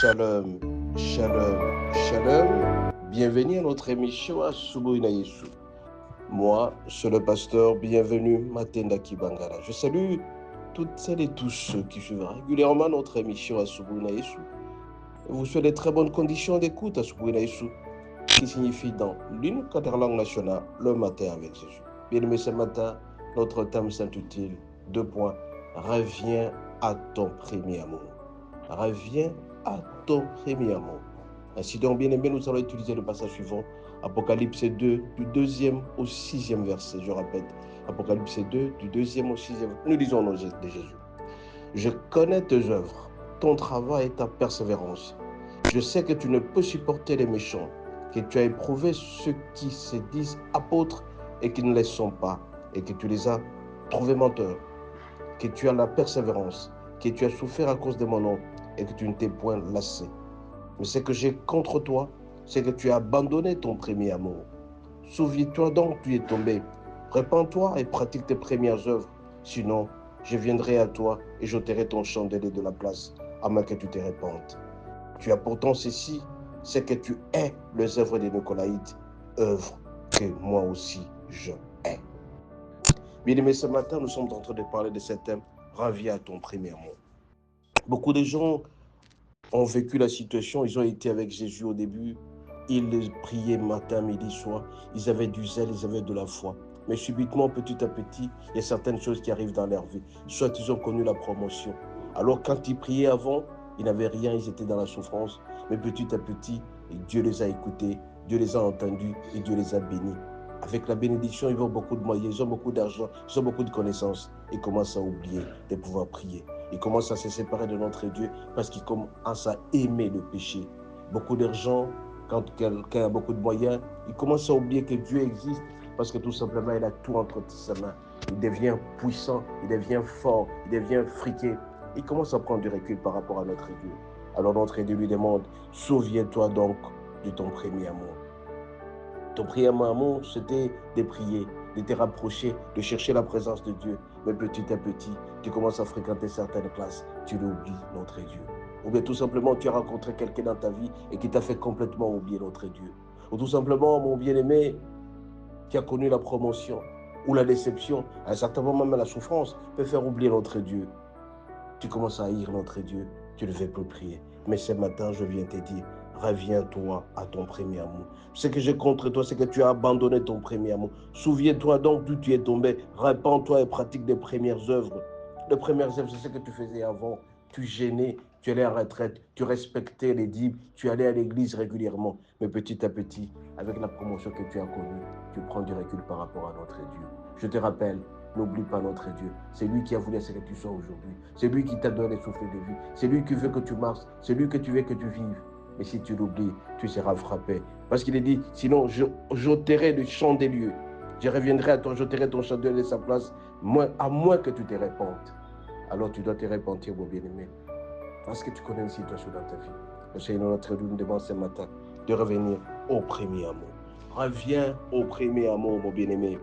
Shalom, shalom, shalom. Bienvenue à notre émission à Subuina Yesu. Moi, c'est le pasteur bienvenu Matenda Kibangala. Je salue toutes celles et tous ceux qui suivent régulièrement notre émission à Subuina Yesu. Et vous souhaitez de très bonnes conditions d'écoute à Subuina Yesu, qui signifie dans l'une quatre langues nationales, le matin avec Jésus. Bien-aimé, ce matin, notre thème s'intitule 2 points. Reviens à ton premier amour. Reviens à ton premier amour. Ainsi donc, bien-aimé, nous allons utiliser le passage suivant, Apocalypse 2, du 2e au 6e verset. Je répète, Apocalypse 2, du 2e au 6e. Nous lisons de Jésus. Je connais tes œuvres, ton travail et ta persévérance. Je sais que tu ne peux supporter les méchants, que tu as éprouvé ceux qui se disent apôtres et qui ne les sont pas, et que tu les as trouvés menteurs, que tu as la persévérance, que tu as souffert à cause de mon nom et que tu ne t'es point lassé. Mais ce que j'ai contre toi, c'est que tu as abandonné ton premier amour. Souviens-toi donc, tu es tombé. Répands-toi et pratique tes premières œuvres. Sinon, je viendrai à toi et j'ôterai ton chandelier de la place, à moins que tu te répandes. Tu as pourtant ceci, c'est que tu hais les œuvres des Nicolaïtes, œuvres que moi aussi je hais. Bien-aimés, ce matin, nous sommes en train de parler de ce thème, reviens à ton premier amour. Beaucoup de gens ont vécu la situation, ils ont été avec Jésus au début, ils priaient matin, midi, soir, ils avaient du zèle, ils avaient de la foi. Mais subitement, petit à petit, il y a certaines choses qui arrivent dans leur vie. Soit ils ont connu la promotion. Alors quand ils priaient avant, ils n'avaient rien, ils étaient dans la souffrance. Mais petit à petit, Dieu les a écoutés, Dieu les a entendus et Dieu les a bénis. Avec la bénédiction, ils ont beaucoup de moyens, ils ont beaucoup d'argent, ils ont beaucoup de connaissances. Ils commencent à oublier de pouvoir prier. Ils commencent à se séparer de notre Dieu parce qu'ils commencent à aimer le péché. Beaucoup d'argent, quand quelqu'un a beaucoup de moyens, il commence à oublier que Dieu existe parce que tout simplement, il a tout entre ses mains. Il devient puissant, il devient fort, il devient friqué. Il commence à prendre du recul par rapport à notre Dieu. Alors notre Dieu lui demande, souviens-toi donc de ton premier amour. Ton premier amour, c'était de prier, de te rapprocher, de chercher la présence de Dieu. Mais petit à petit, tu commences à fréquenter certaines classes, tu l'oublies, notre Dieu. Ou bien tout simplement, tu as rencontré quelqu'un dans ta vie et qui t'a fait complètement oublier notre Dieu. Ou tout simplement, mon bien-aimé, qui a connu la promotion ou la déception, à un certain moment même la souffrance, peut faire oublier notre Dieu. Tu commences à haïr notre Dieu, tu ne veux plus prier. Mais ce matin, je viens te dire, reviens-toi à ton premier amour. Ce que j'ai contre toi, c'est que tu as abandonné ton premier amour. Souviens-toi donc d'où tu es tombé. Répands-toi et pratique des premières œuvres. Les premières œuvres, c'est ce que tu faisais avant. Tu gênais, tu allais en retraite, tu respectais les dîmes, tu allais à l'église régulièrement. Mais petit à petit, avec la promotion que tu as connue, tu prends du recul par rapport à notre Dieu. Je te rappelle, n'oublie pas notre Dieu. C'est lui qui a voulu ce que tu sois aujourd'hui. C'est lui qui t'a donné le souffle de vie. C'est lui qui veut que tu marches. C'est lui que tu veux que tu vives. Mais si tu l'oublies, tu seras frappé. Parce qu'il est dit, sinon j'ôterai le chandelier. Je reviendrai à toi, j'ôterai ton chandelier de sa place, à moins que tu te répandes. Alors tu dois te repentir, mon bien-aimé. Parce que tu connais une situation dans ta vie. Le Seigneur notre Dieu nous demande ce matin de revenir au premier amour. Reviens au premier amour, mon bien-aimé.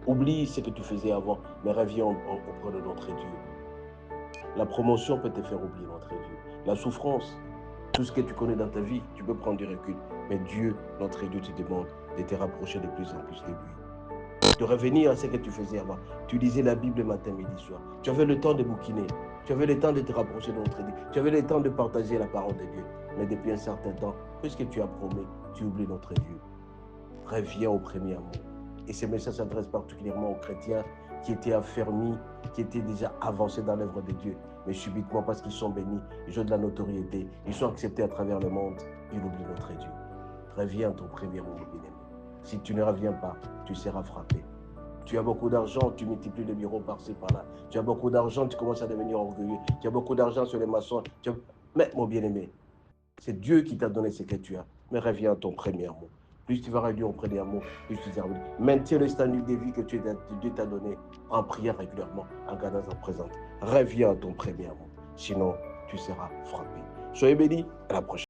Oublie ce que tu faisais avant, mais reviens auprès de notre Dieu. La promotion peut te faire oublier notre Dieu. La souffrance, tout ce que tu connais dans ta vie, tu peux prendre du recul. Mais Dieu, notre Dieu, te demande de te rapprocher de plus en plus de lui. De revenir à ce que tu faisais avant. Tu lisais la Bible matin, midi, soir. Tu avais le temps de bouquiner. Tu avais le temps de te rapprocher de notre Dieu. Tu avais le temps de partager la parole de Dieu. Mais depuis un certain temps, puisque tu as promis, tu oublies notre Dieu. Reviens au premier amour. Et ce message s'adresse particulièrement aux chrétiens qui étaient affermis, qui étaient déjà avancés dans l'œuvre de Dieu. Mais subitement, parce qu'ils sont bénis, ils ont de la notoriété, ils sont acceptés à travers le monde, ils oublient notre Dieu. Reviens à ton premier amour, bien-aimé. Si tu ne reviens pas, tu seras frappé. Tu as beaucoup d'argent, tu multiplies les bureaux par-ci, par-là. Tu as beaucoup d'argent, tu commences à devenir orgueilleux. Tu as beaucoup d'argent sur les maçons. Mais mon bien-aimé, c'est Dieu qui t'a donné ce que tu as. Mais reviens à ton premier amour. Plus tu vas revenir auprès des amours, plus tu seras revenu. Maintiens le standard de vie que Dieu t'a donné en priant régulièrement, en gardant sa présence. Reviens à ton premier amour. Sinon, tu seras frappé. Soyez bénis. À la prochaine.